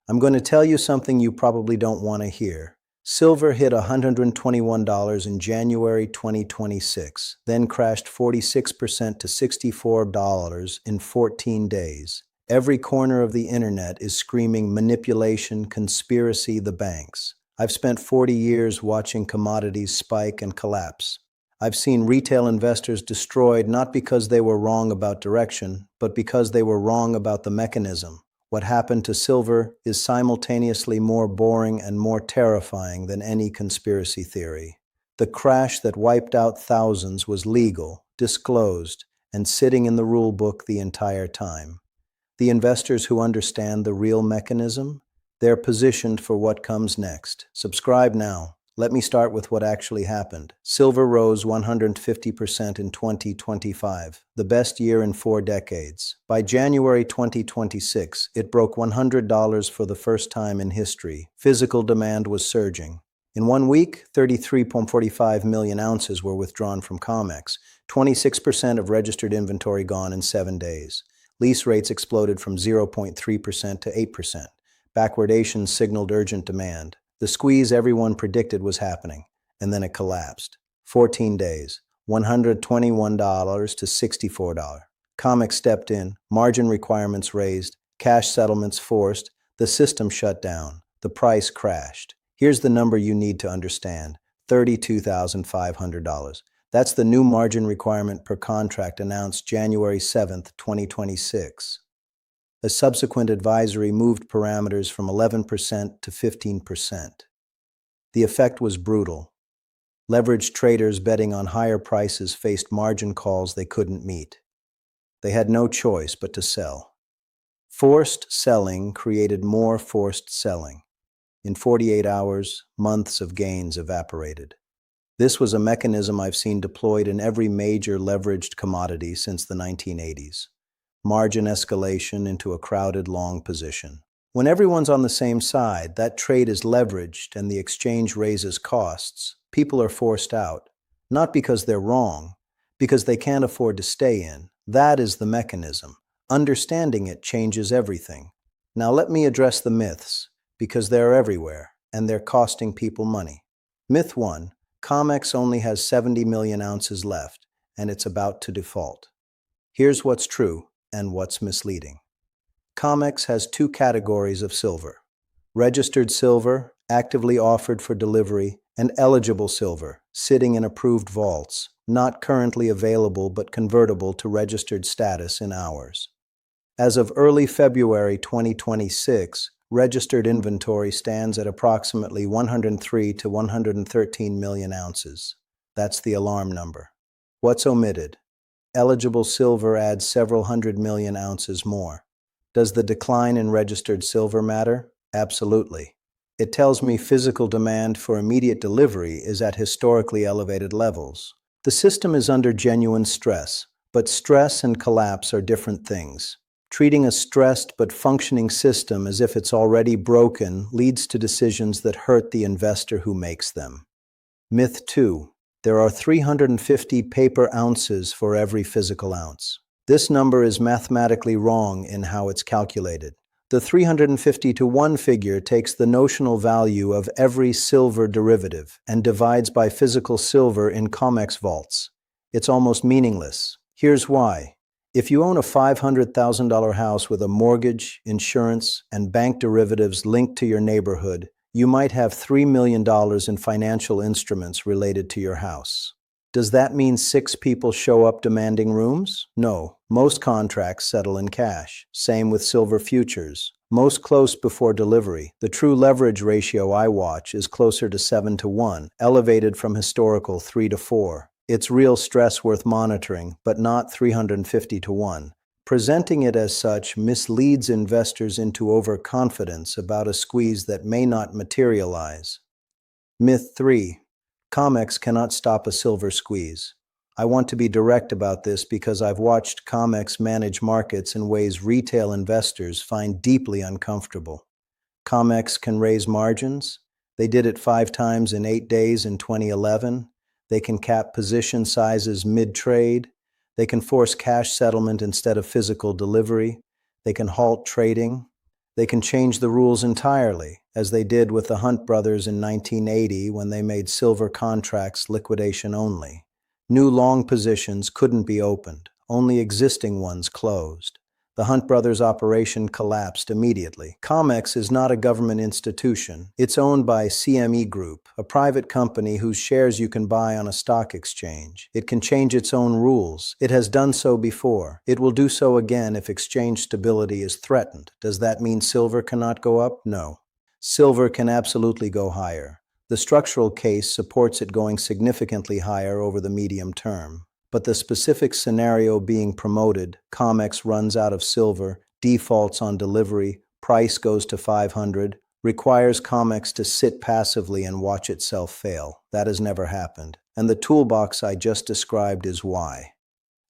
I'm going to tell you something you probably don't want to hear. Silver hit $121 in January 2026, then crashed 46% to $64 in 14 days. Every corner of the internet is screaming manipulation, conspiracy, the banks. I've spent 40 years watching commodities spike and collapse. I've seen retail investors destroyed not because they were wrong about direction, but because they were wrong about the mechanism. What happened to silver is simultaneously more boring and more terrifying than any conspiracy theory. The crash that wiped out thousands was legal, disclosed, and sitting in the rule book the entire time. The investors who understand the real mechanism, they're positioned for what comes next. Subscribe now. Let me start with what actually happened. Silver rose 150% in 2025, the best year in 4 decades. By January 2026, it broke $100 for the first time in history. Physical demand was surging. In 1 week, 33.45 million ounces were withdrawn from COMEX, 26% of registered inventory gone in 7 days. Lease rates exploded from 0.3% to 8%. Backwardation signaled urgent demand. The squeeze everyone predicted was happening, and then it collapsed. 14 days, $121 to $64. COMEX stepped in, margin requirements raised, cash settlements forced, the system shut down, the price crashed. Here's the number you need to understand, $32,500. That's the new margin requirement per contract announced January 7, 2026. A subsequent advisory moved parameters from 11% to 15%. The effect was brutal. Leveraged traders betting on higher prices faced margin calls they couldn't meet. They had no choice but to sell. Forced selling created more forced selling. In 48 hours, months of gains evaporated. This was a mechanism I've seen deployed in every major leveraged commodity since the 1980s. Margin escalation into a crowded long position. When everyone's on the same side, that trade is leveraged and the exchange raises costs. People are forced out, not because they're wrong, because they can't afford to stay in. That is the mechanism. Understanding it changes everything. Now let me address the myths, because they're everywhere, and they're costing people money. Myth 1, COMEX only has 70 million ounces left, and it's about to default. Here's what's true and what's misleading. COMEX has 2 categories of silver: registered silver, actively offered for delivery, and eligible silver, sitting in approved vaults, not currently available but convertible to registered status in hours. As of early February 2026, registered inventory stands at approximately 103 to 113 million ounces. That's the alarm number. What's omitted? Eligible silver adds several hundred million ounces more. Does the decline in registered silver matter? Absolutely. It tells me physical demand for immediate delivery is at historically elevated levels. The system is under genuine stress, but stress and collapse are different things. Treating a stressed but functioning system as if it's already broken leads to decisions that hurt the investor who makes them. Myth 2. There are 350 paper ounces for every physical ounce. This number is mathematically wrong in how it's calculated. The 350 to 1 figure takes the notional value of every silver derivative and divides by physical silver in COMEX vaults. It's almost meaningless. Here's why. If you own a $500,000 house with a mortgage, insurance, and bank derivatives linked to your neighborhood, you might have $3 million in financial instruments related to your house. Does that mean 6 people show up demanding rooms? No. Most contracts settle in cash. Same with silver futures. Most close before delivery. The true leverage ratio I watch is closer to 7 to 1, elevated from historical 3 to 4. It's real stress worth monitoring, but not 350 to 1. Presenting it as such misleads investors into overconfidence about a squeeze that may not materialize. Myth 3. COMEX cannot stop a silver squeeze. I want to be direct about this because I've watched COMEX manage markets in ways retail investors find deeply uncomfortable. COMEX can raise margins. They did it 5 times in 8 days in 2011. They can cap position sizes mid-trade. They can force cash settlement instead of physical delivery. They can halt trading. They can change the rules entirely, as they did with the Hunt brothers in 1980 when they made silver contracts liquidation only. New long positions couldn't be opened, only existing ones closed. The Hunt brothers' operation collapsed immediately. COMEX is not a government institution. It's owned by CME Group, a private company whose shares you can buy on a stock exchange. It can change its own rules. It has done so before. It will do so again if exchange stability is threatened. Does that mean silver cannot go up? No. Silver can absolutely go higher. The structural case supports it going significantly higher over the medium term. But the specific scenario being promoted, COMEX runs out of silver, defaults on delivery, price goes to 500, requires COMEX to sit passively and watch itself fail. That has never happened. And the toolbox I just described is why.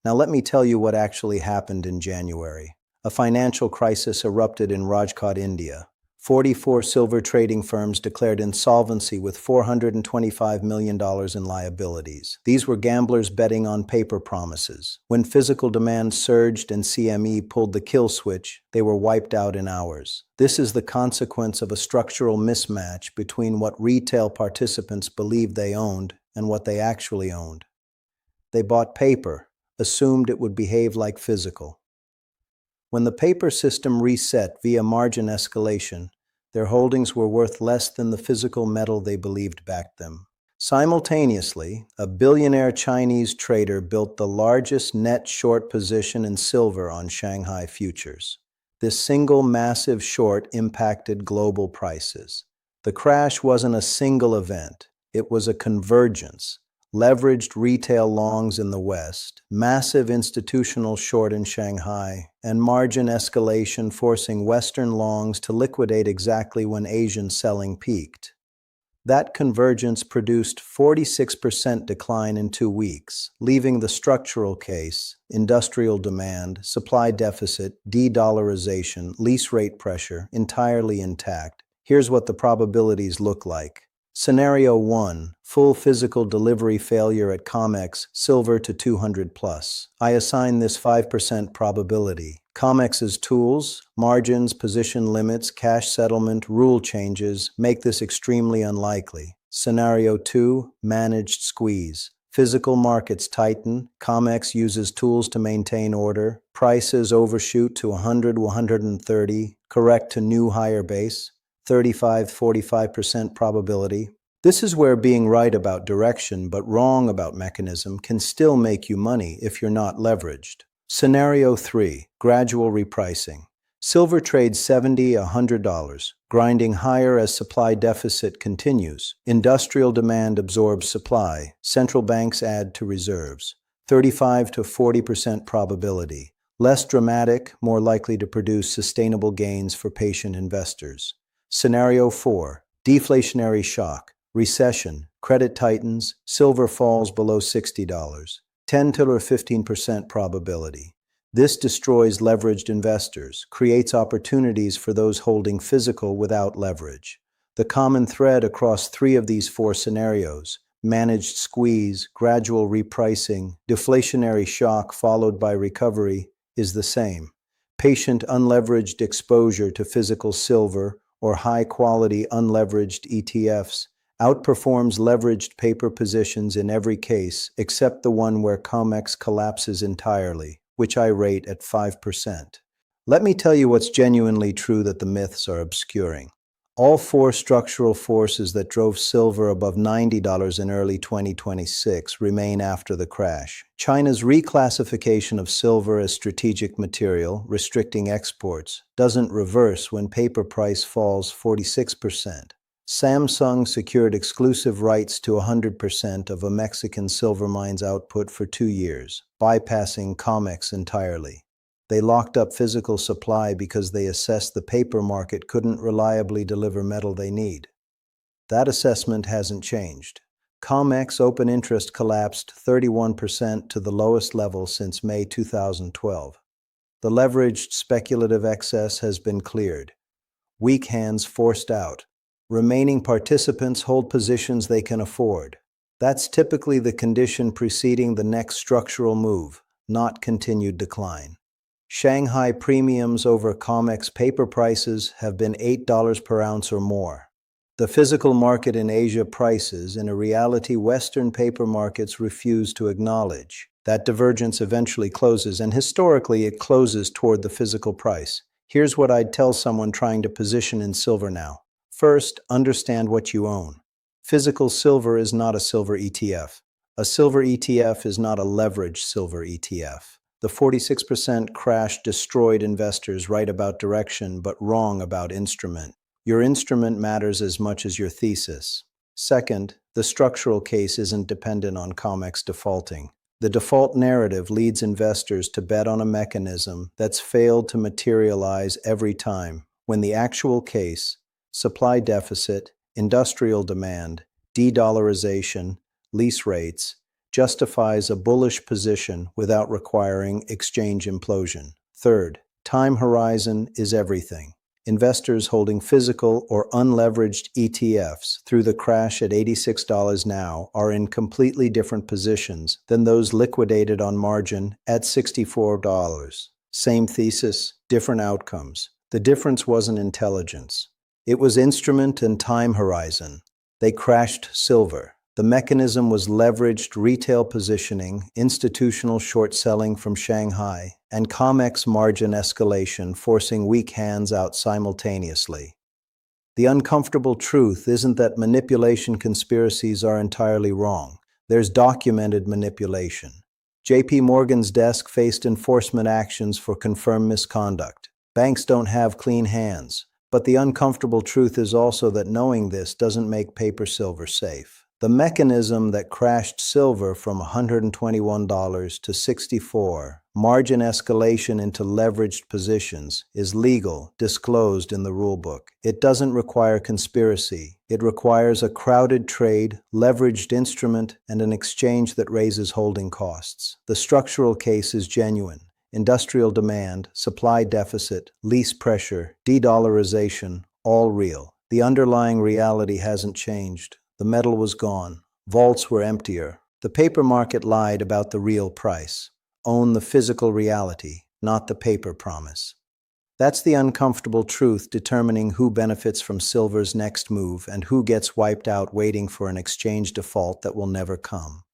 Now let me tell you what actually happened in January. A financial crisis erupted in Rajkot, India. 44 silver trading firms declared insolvency with $425 million in liabilities. These were gamblers betting on paper promises. When physical demand surged and CME pulled the kill switch, they were wiped out in hours. This is the consequence of a structural mismatch between what retail participants believed they owned and what they actually owned. They bought paper, assumed it would behave like physical. When the paper system reset via margin escalation, their holdings were worth less than the physical metal they believed backed them. Simultaneously, a billionaire Chinese trader built the largest net short position in silver on Shanghai futures. This single massive short impacted global prices. The crash wasn't a single event, it was a convergence. Leveraged retail longs in the West, massive institutional short in Shanghai, and margin escalation forcing Western longs to liquidate exactly when Asian selling peaked. That convergence produced 46% decline in 2 weeks, leaving the structural case, industrial demand, supply deficit, de-dollarization, lease rate pressure, entirely intact. Here's what the probabilities look like. Scenario 1, full physical delivery failure at COMEX, silver to 200 plus. I assign this 5% probability. COMEX's tools, margins, position limits, cash settlement, rule changes make this extremely unlikely. Scenario 2, managed squeeze. Physical markets tighten, COMEX uses tools to maintain order, prices overshoot to 100, 130, correct to new higher base. 35–45% probability. This is where being right about direction but wrong about mechanism can still make you money if you're not leveraged. Scenario 3, gradual repricing. Silver trades $70–100, grinding higher as supply deficit continues. Industrial demand absorbs supply. Central banks add to reserves. 35–40% probability. Less dramatic, more likely to produce sustainable gains for patient investors. Scenario 4, deflationary shock, recession, credit tightens, silver falls below $60, 10–15% probability. This destroys leveraged investors, creates opportunities for those holding physical without leverage. The common thread across 3 of these 4 scenarios, managed squeeze, gradual repricing, deflationary shock followed by recovery, is the same. Patient unleveraged exposure to physical silver or high-quality unleveraged ETFs outperforms leveraged paper positions in every case except the one where COMEX collapses entirely, which I rate at 5%. Let me tell you what's genuinely true that the myths are obscuring. All 4 structural forces that drove silver above $90 in early 2026 remain after the crash. China's reclassification of silver as strategic material, restricting exports, doesn't reverse when paper price falls 46%. Samsung secured exclusive rights to 100% of a Mexican silver mine's output for 2 years, bypassing COMEX entirely. They locked up physical supply because they assessed the paper market couldn't reliably deliver metal they need. That assessment hasn't changed. COMEX open interest collapsed 31% to the lowest level since May 2012. The leveraged speculative excess has been cleared. Weak hands forced out. Remaining participants hold positions they can afford. That's typically the condition preceding the next structural move, not continued decline. Shanghai premiums over COMEX paper prices have been $8 per ounce or more. The physical market in Asia prices in a reality Western paper markets refuse to acknowledge. That divergence eventually closes, and historically it closes toward the physical price. Here's what I'd tell someone trying to position in silver now. First, understand what you own. Physical silver is not a silver ETF. A silver ETF is not a leveraged silver ETF. The 46% crash destroyed investors right about direction but wrong about instrument. Your instrument matters as much as your thesis. Second, the structural case isn't dependent on COMEX defaulting. The default narrative leads investors to bet on a mechanism that's failed to materialize every time, when the actual case, supply deficit, industrial demand, de-dollarization, lease rates, justifies a bullish position without requiring exchange implosion. Third, time horizon is everything. Investors holding physical or unleveraged ETFs through the crash at $86 now are in completely different positions than those liquidated on margin at $64. Same thesis, different outcomes. The difference wasn't intelligence. It was instrument and time horizon. They crashed silver. The mechanism was leveraged retail positioning, institutional short selling from Shanghai, and COMEX margin escalation forcing weak hands out simultaneously. The uncomfortable truth isn't that manipulation conspiracies are entirely wrong. There's documented manipulation. JP Morgan's desk faced enforcement actions for confirmed misconduct. Banks don't have clean hands. But the uncomfortable truth is also that knowing this doesn't make paper silver safe. The mechanism that crashed silver from $121 to $64, margin escalation into leveraged positions, is legal, disclosed in the rulebook. It doesn't require conspiracy. It requires a crowded trade, leveraged instrument, and an exchange that raises holding costs. The structural case is genuine. Industrial demand, supply deficit, lease pressure, de-dollarization, all real. The underlying reality hasn't changed. The metal was gone. Vaults were emptier. The paper market lied about the real price. Own the physical reality, not the paper promise. That's the uncomfortable truth determining who benefits from silver's next move and who gets wiped out waiting for an exchange default that will never come.